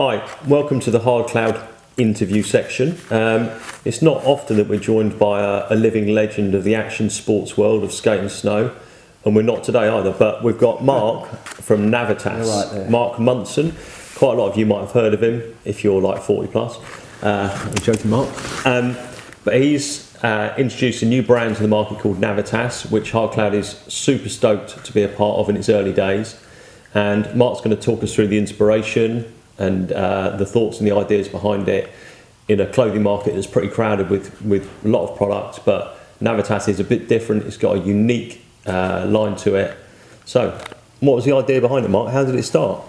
Hi, welcome to the Hardcloud interview section. It's not often that we're joined by a living legend of the action sports world of skate and snow, and we're not today either, but we've got Mark from Navitas. Right there. Mark Munson. Quite a lot of you might have heard of him if you're like 40 plus. I'm joking, Mark. But he's introduced a new brand to the market called Navitas, which Hardcloud is super stoked to be a part of in its early days. And Mark's going to talk us through the inspiration and the thoughts and the ideas behind it in a clothing market that's pretty crowded with a lot of products, but Navitas is a bit different. It's got a unique line to it. So what was the idea behind it, Mark? How did it start?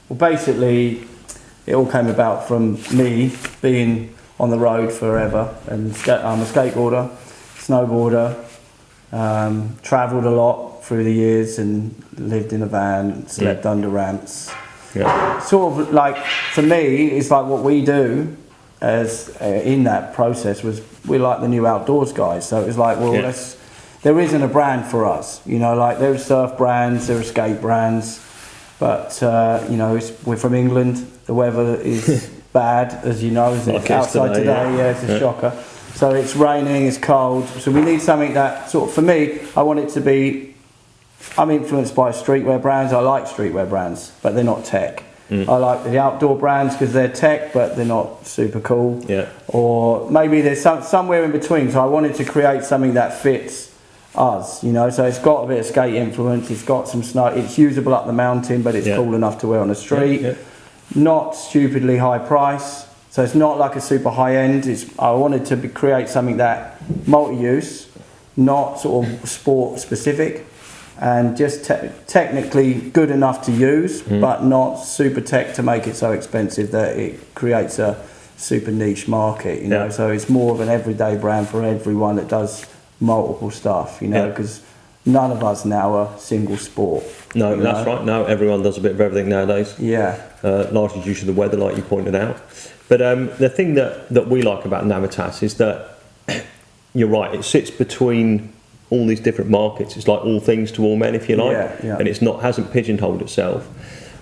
Well, basically, it all came about from me being on the road forever, and I'm a skateboarder, snowboarder, travelled a lot through the years and lived in a van, slept under ramps. Yeah. Sort of like, for me, it's like what we do as in that process was we're like the new outdoors guys. So it was like, well, there isn't a brand for us, you know, like there are surf brands, there are skate brands, but you know, we're from England. The weather is bad, as you know, as it's outside today. Yeah, it's a shocker. So it's raining, it's cold. So we need something that sort of, for me, I want it to be. I'm influenced by streetwear brands. I like streetwear brands, but they're not tech. I like the outdoor brands because they're tech, but they're not super cool. Yeah. Or maybe there's somewhere in between. So I wanted to create something that fits us, you know. So it's got a bit of skate influence. It's got some snow. It's usable up the mountain, but it's cool enough to wear on the street. Yeah. Not stupidly high price. So it's not like a super high end. I wanted to create something that multi-use, not sort of sport specific, and just technically good enough to use, but not super tech to make it so expensive that it creates a super niche market, you know. So it's more of an everyday brand for everyone that does multiple stuff, you know, because none of us now are single sport. No, that's right. No, everyone does a bit of everything nowadays. Yeah. Largely due to the weather, like you pointed out. But the thing that we like about Navitas is that you're right. It sits between all these different markets. It's like all things to all men, if you like, and hasn't pigeonholed itself.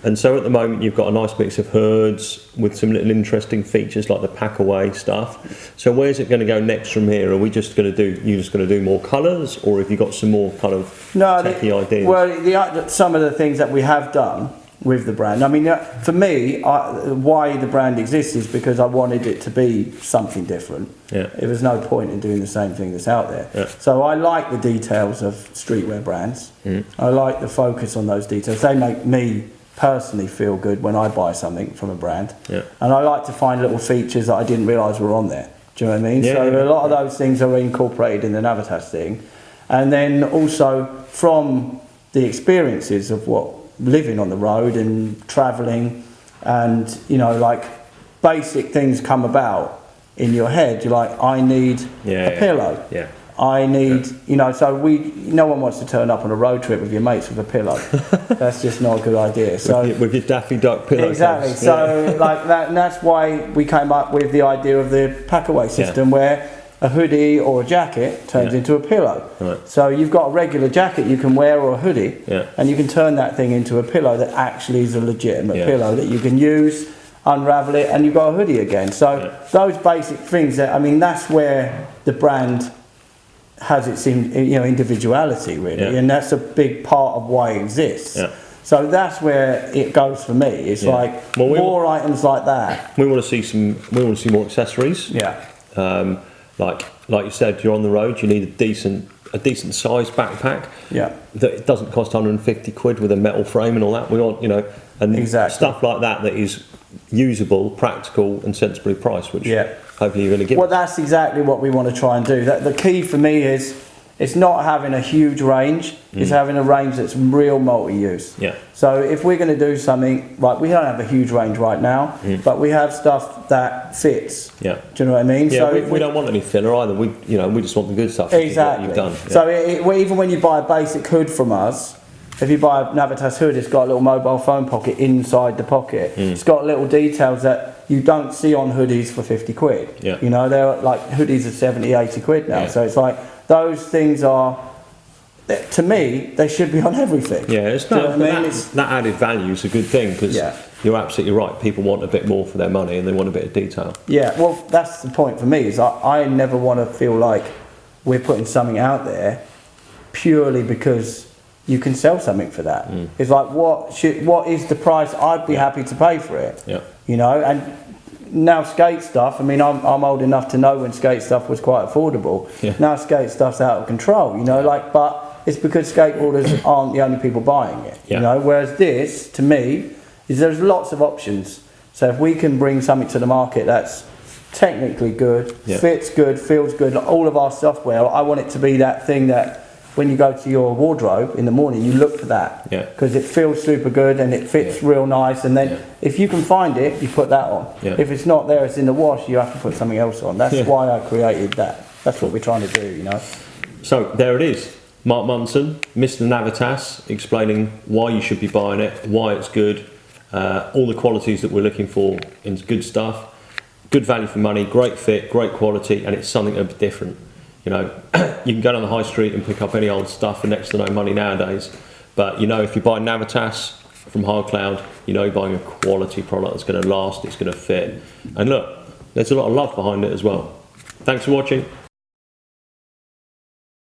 And so at the moment you've got a nice mix of hoods with some little interesting features like the pack away stuff. So where's it going to go next from here? Are we just going to do more colours, or have you got some more kind of techie ideas? Well, some of the things that we have done with the brand, I mean, for me, why the brand exists is because I wanted it to be something different. There was no point in doing the same thing that's out there. So I like the details of streetwear brands. I like the focus on those details. They make me personally feel good when I buy something from a brand. And I like to find little features that I didn't realise were on there. Do you know what I mean? So a lot of those things are incorporated in the Navitas thing. And then also from the experiences of living on the road and travelling, and you know, like basic things come about in your head. You're like, I need a pillow. I need, you know, so no one wants to turn up on a road trip with your mates with a pillow. That's just not a good idea. So with your Daffy Duck pillow. Exactly. So like that, and that's why we came up with the idea of the pack-away system, where a hoodie or a jacket turns into a pillow. So you've got a regular jacket you can wear, or a hoodie, and you can turn that thing into a pillow that actually is a legitimate pillow that you can use, unravel it, and you've got a hoodie again. So those basic things, I mean, that's where the brand has its individuality, really, and that's a big part of why it exists. So that's where it goes for me. It's like more items like that. We want to see more accessories. Like you said, you're on the road. You need a decent sized backpack. That it doesn't cost 150 quid with a metal frame and all that. We want, you know, and stuff like that is usable, practical, and sensibly priced. Which hopefully you're going to give. Well, that's exactly what we want to try and do. The key for me is it's not having a huge range. It's having a range that's real multi-use. So if we're going to do something, like we don't have a huge range right now, but we have stuff that fits. Do you know what I mean? So we don't want any filler either. We just want the good stuff. Exactly. You've done. So even when you buy a basic hood from us, if you buy a Navitas hood, it's got a little mobile phone pocket inside the pocket. It's got little details that you don't see on hoodies for 50 quid. You know, they're like hoodies are 70, 80 quid now. So it's like those things are to me, they should be on everything. Yeah, it's Do you know not. what I mean? That added value is a good thing because you're absolutely right. People want a bit more for their money and they want a bit of detail. Yeah, well, that's the point for me. Is I never want to feel like we're putting something out there purely because you can sell something for that. It's like what is the price I'd be happy to pay for it? Yeah. You know, and now skate stuff. I mean, I'm old enough to know when skate stuff was quite affordable. Yeah. Now skate stuff's out of control. You know, but it's because skateboarders aren't the only people buying it. Yeah. You know, whereas this, to me, is there's lots of options. So if we can bring something to the market that's technically good, fits good, feels good, like all of our software, I want it to be that thing that when you go to your wardrobe in the morning, you look for that because it feels super good and it fits real nice. And then if you can find it, you put that on. If it's not there, it's in the wash, you have to put something else on. That's why I created that. That's what we're trying to do, you know. So there it is. Mark Munson, Mr. Navitas, explaining why you should be buying it, why it's good, all the qualities that we're looking for in good stuff, good value for money, great fit, great quality, and it's something a bit different. You know, you can go down the high street and pick up any old stuff for next to no money nowadays. But you know, if you buy Navitas from Hardcloud, you know you're buying a quality product that's going to last, it's going to fit. And look, there's a lot of love behind it as well. Thanks for watching.